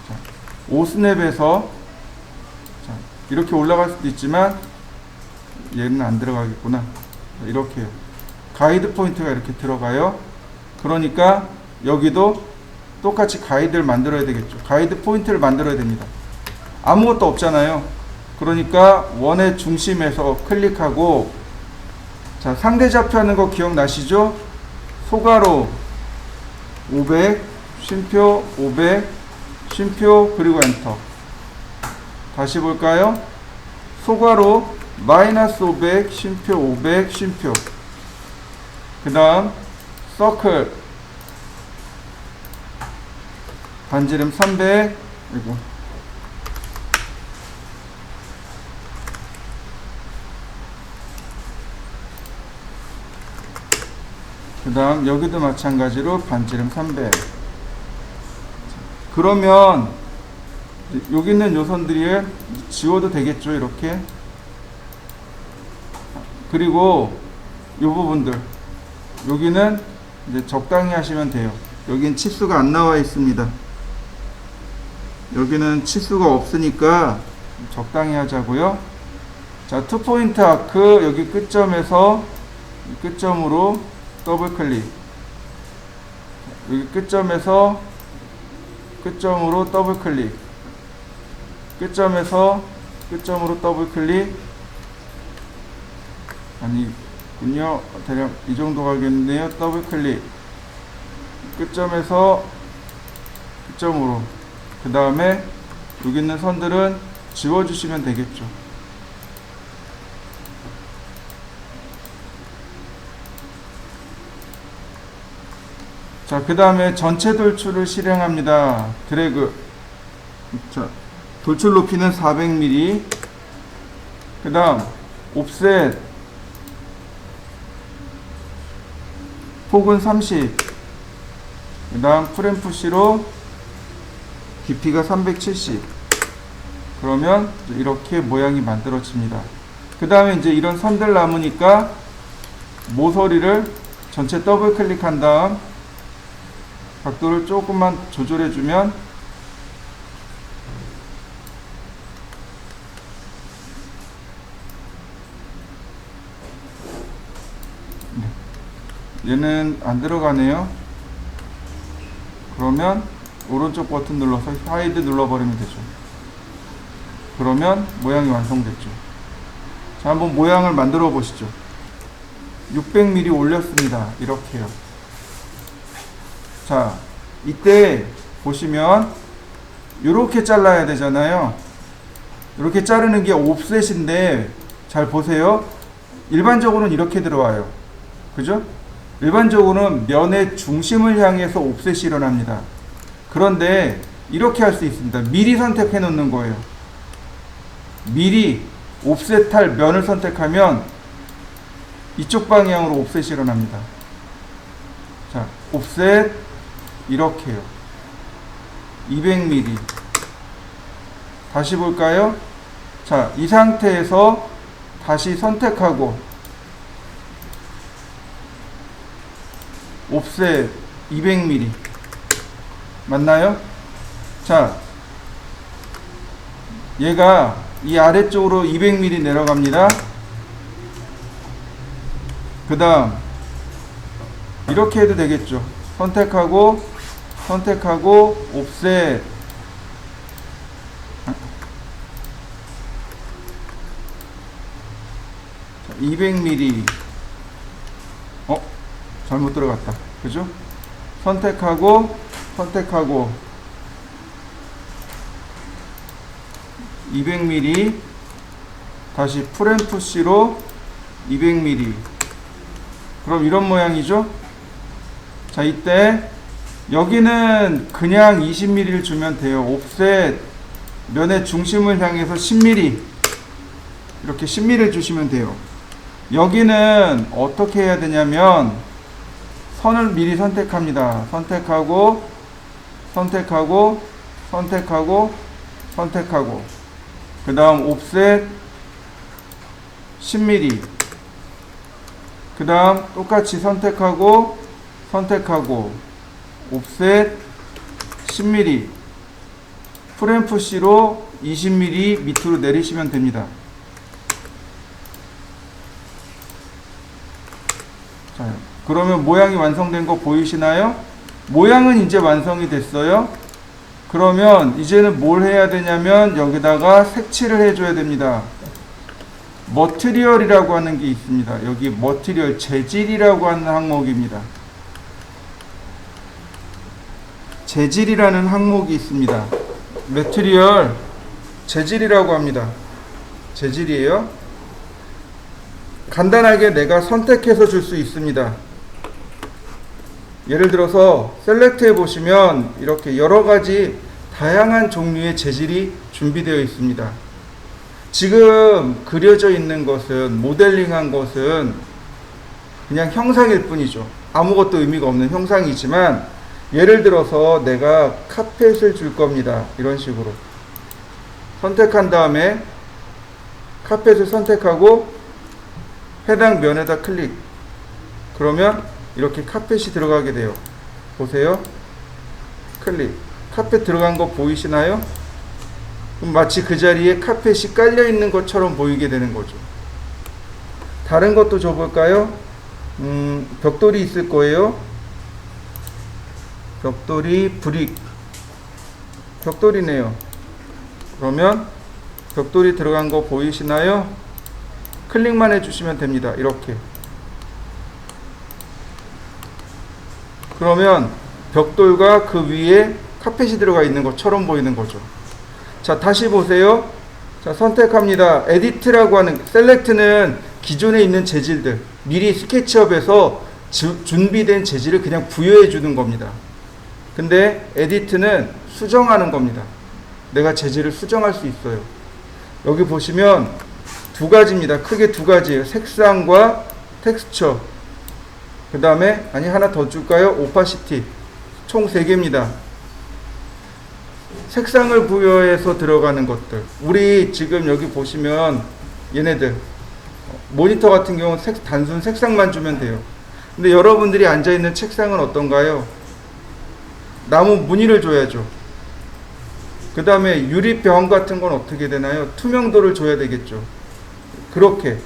자, 오스냅에서 이렇게 올라갈 수도 있지만 얘는 안 들어가겠구나. 이렇게 가이드 포인트가 이렇게 들어가요. 그러니까 여기도 똑같이 가이드를 만들어야 되겠죠. 가이드 포인트를 만들어야 됩니다. 아무것도 없잖아요. 그러니까 원의 중심에서 클릭하고, 자, 상대 좌표하는 거 기억나시죠? 소가로 500, 쉼표 500, 쉼표 그리고 엔터. 다시 볼까요? 소가로 마이너스 500, 쉼표 500, 쉼표. 그 다음 서클 반지름 300. 그리고 그 다음 여기도 마찬가지로 반지름 300. 그러면 여기 있는 요선들이 지워도 되겠죠, 이렇게. 그리고 이 부분들 여기는 이제 적당히 하시면 돼요. 여긴 치수가 안 나와 있습니다. 여기는 치수가 없으니까 적당히 하자고요. 자, 투포인트 아크 여기 끝점에서 끝점으로 더블 클릭. 여기 끝점에서 끝점으로 더블 클릭. 끝점에서 끝점으로 더블 클릭. 아니군요. 대략 이 정도 가겠네요. 더블 클릭. 끝점에서 끝점으로. 그 다음에 여기 있는 선들은 지워주시면 되겠죠. 자, 그 다음에 전체 돌출을 실행합니다. 드래그. 자, 돌출 높이는 400mm. 그 다음 옵셋 폭은 30. 그 다음 프레임 푸시로 깊이가 370. 그러면 이렇게 모양이 만들어집니다. 그 다음에 이제 이런 선들 남으니까 모서리를 전체 더블 클릭한 다음 각도를 조금만 조절해 주면 얘는 안 들어가네요. 그러면 오른쪽 버튼 눌러서 하이드 눌러버리면 되죠. 그러면 모양이 완성됐죠. 자, 한번 모양을 만들어 보시죠. 600mm 올렸습니다. 이렇게요. 자, 이때 보시면 이렇게 잘라야 되잖아요. 이렇게 자르는 게 옵셋인데 잘 보세요. 일반적으로는 이렇게 들어와요. 그죠? 일반적으로는 면의 중심을 향해서 옵셋이 일어납니다. 그런데 이렇게 할 수 있습니다. 미리 선택해 놓는 거예요. 미리 옵셋할 면을 선택하면 이쪽 방향으로 옵셋이 일어납니다. 자, 옵셋 이렇게요. 200mm. 다시 볼까요? 자, 이 상태에서 다시 선택하고 옵셋 200mm 맞나요? 자, 얘가 이 아래쪽으로 200mm 내려갑니다. 그 다음 이렇게 해도 되겠죠. 선택하고 옵셋 200mm. 잘못 들어갔다. 그죠? 선택하고 200mm 다시 풀앤푸시로 200mm. 그럼 이런 모양이죠? 자, 이때 여기는 그냥 20mm를 주면 돼요. 옵셋 면의 중심을 향해서 10mm 이렇게 10mm를 주시면 돼요. 여기는 어떻게 해야 되냐면 선을 미리 선택합니다. 선택하고 그 다음 옵셋 10mm. 그 다음 똑같이 선택하고 옵셋 10mm. 풀앤푸시로 20mm 밑으로 내리시면 됩니다. 자, 그러면 모양이 완성된 거 보이시나요? 모양은 이제 완성이 됐어요. 그러면 이제는 뭘 해야 되냐면 여기다가 색칠을 해줘야 됩니다. 머티리얼이라고 하는 게 있습니다. 여기 머티리얼 재질이라고 하는 항목입니다. 재질이라는 항목이 있습니다. 머티리얼 재질이라고 합니다. 재질이에요. 간단하게 내가 선택해서 줄 수 있습니다. 예를 들어서 셀렉트해 보시면 이렇게 여러가지 다양한 종류의 재질이 준비되어 있습니다. 지금 그려져 있는 것은, 모델링한 것은 그냥 형상일 뿐이죠. 아무것도 의미가 없는 형상이지만, 예를 들어서 내가 카펫을 줄 겁니다. 이런 식으로 선택한 다음에 카펫을 선택하고 해당 면에다 클릭. 그러면 이렇게 카펫이 들어가게 돼요. 보세요. 클릭. 카펫 들어간 거 보이시나요? 그럼 마치 그 자리에 카펫이 깔려 있는 것처럼 보이게 되는 거죠. 다른 것도 줘볼까요? 벽돌이 있을 거예요. 벽돌이 브릭. 벽돌이네요. 그러면 벽돌이 들어간 거 보이시나요? 클릭만 해주시면 됩니다. 이렇게. 그러면 벽돌과 그 위에 카펫이 들어가 있는 것처럼 보이는 거죠. 자, 다시 보세요. 자, 선택합니다. 에디트라고 하는, 셀렉트는 기존에 있는 재질들, 미리 스케치업에서 준비된 재질을 그냥 부여해 주는 겁니다. 근데 에디트는 수정하는 겁니다. 내가 재질을 수정할 수 있어요. 여기 보시면 두 가지입니다. 크게 두 가지예요. 색상과 텍스처. 그 다음에 하나 더 줄까요? 오파시티. 총 3개입니다. 색상을 부여해서 들어가는 것들. 우리 지금 여기 보시면 얘네들 모니터 같은 경우는 단순 색상만 주면 돼요. 근데 여러분들이 앉아있는 책상은 어떤가요? 나무 무늬를 줘야죠. 그 다음에 유리병 같은 건 어떻게 되나요? 투명도를 줘야 되겠죠. 그렇게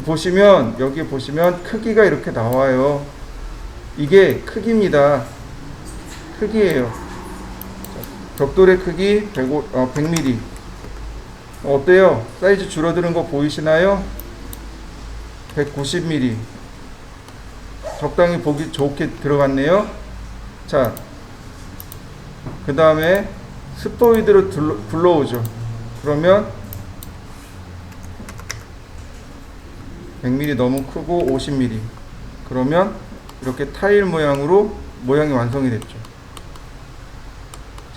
보시면, 여기 보시면 크기가 이렇게 나와요. 이게 크기입니다. 크기예요. 벽돌의 크기 100mm. 어때요? 사이즈 줄어드는 거 보이시나요? 190mm. 적당히 보기 좋게 들어갔네요. 자, 그 다음에 스포이드로 불러오죠. 그러면 100mm 너무 크고 50mm. 그러면 이렇게 타일 모양으로 모양이 완성이 됐죠.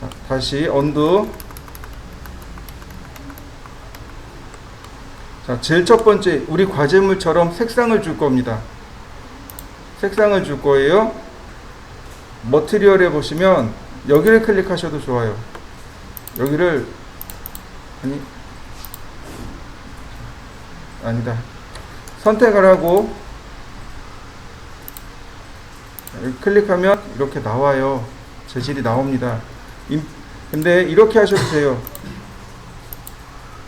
자, 다시 언두. 자, 제일 첫 번째, 우리 과제물처럼 색상을 줄 겁니다. 색상을 줄 거예요. 머티리얼에 보시면 여기를 클릭하셔도 좋아요. 여기를 아니다. 선택을 하고 클릭하면 이렇게 나와요. 재질이 나옵니다. 근데 이렇게 하셔도 돼요.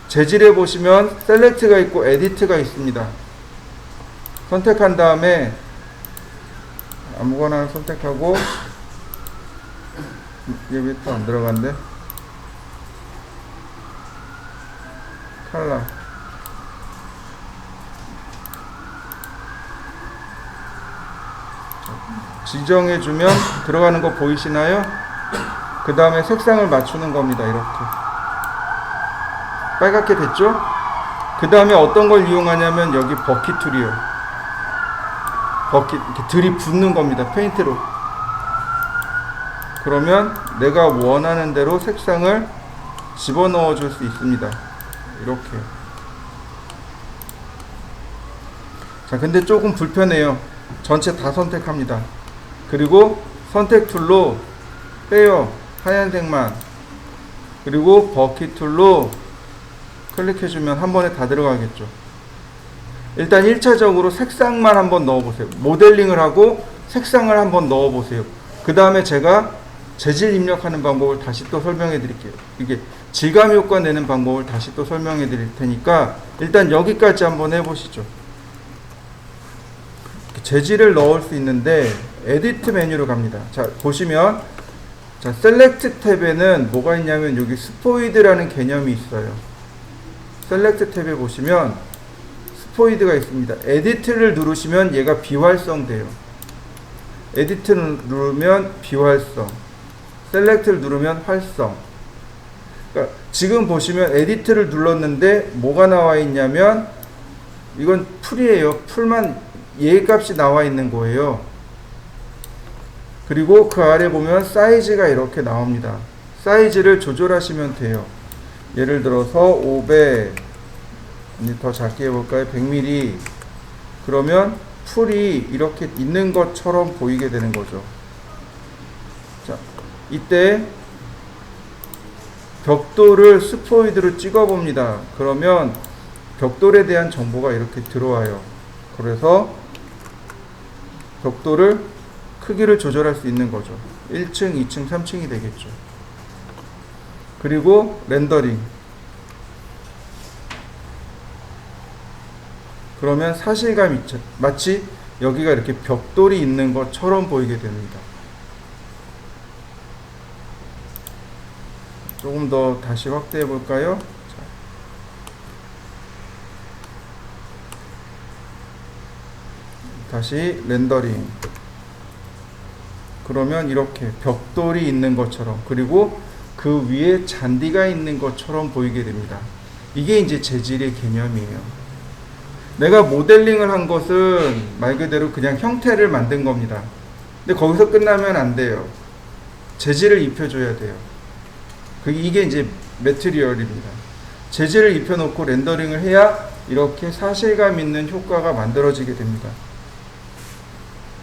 재질에 보시면 셀렉트가 있고 에디트가 있습니다. 선택한 다음에 아무거나 선택하고, 여기 또 안 들어간대. 컬러. 지정해주면 들어가는 거 보이시나요? 그 다음에 색상을 맞추는 겁니다. 이렇게 빨갛게 됐죠? 그 다음에 어떤 걸 이용하냐면 여기 버킷 툴이요. 버킷 이렇게 들이붓는 겁니다. 페인트로. 그러면 내가 원하는 대로 색상을 집어넣어 줄 수 있습니다. 이렇게. 자, 근데 조금 불편해요. 전체 다 선택합니다. 그리고 선택 툴로 빼요. 하얀색만. 그리고 버킷 툴로 클릭해주면 한 번에 다 들어가겠죠. 일단 1차적으로 색상만 한번 넣어보세요. 모델링을 하고 색상을 한번 넣어보세요. 그 다음에 제가 재질 입력하는 방법을 다시 또 설명해 드릴게요. 이게 질감 효과 내는 방법을 다시 또 설명해 드릴 테니까 일단 여기까지 한번 해보시죠. 재질을 넣을 수 있는데 에디트 메뉴로 갑니다. 자, 보시면 자, 셀렉트 탭에는 뭐가 있냐면 여기 스포이드라는 개념이 있어요. 셀렉트 탭에 보시면 스포이드가 있습니다. 에디트를 누르시면 얘가 비활성돼요. 에디트를 누르면 비활성, 셀렉트를 누르면 활성. 그러니까 지금 보시면 에디트를 눌렀는데 뭐가 나와 있냐면 이건 풀이에요. 풀만 얘 값이 나와 있는 거예요. 그리고 그 아래 보면 사이즈가 이렇게 나옵니다. 사이즈를 조절하시면 돼요. 예를 들어서 500, 더 작게 해볼까요? 100mm. 그러면 풀이 이렇게 있는 것처럼 보이게 되는 거죠. 자, 이때 벽돌을 스포이드로 찍어 봅니다. 그러면 벽돌에 대한 정보가 이렇게 들어와요. 그래서 벽돌을 크기를 조절할 수 있는 거죠. 1층, 2층, 3층이 되겠죠. 그리고 렌더링. 그러면 사실감 있죠. 마치 여기가 이렇게 벽돌이 있는 것처럼 보이게 됩니다. 조금 더 다시 확대해 볼까요? 다시 렌더링. 그러면 이렇게 벽돌이 있는 것처럼, 그리고 그 위에 잔디가 있는 것처럼 보이게 됩니다. 이게 이제 재질의 개념이에요. 내가 모델링을 한 것은 말 그대로 그냥 형태를 만든 겁니다. 근데 거기서 끝나면 안 돼요. 재질을 입혀줘야 돼요. 이게 이제 매트리얼입니다. 재질을 입혀놓고 렌더링을 해야 이렇게 사실감 있는 효과가 만들어지게 됩니다.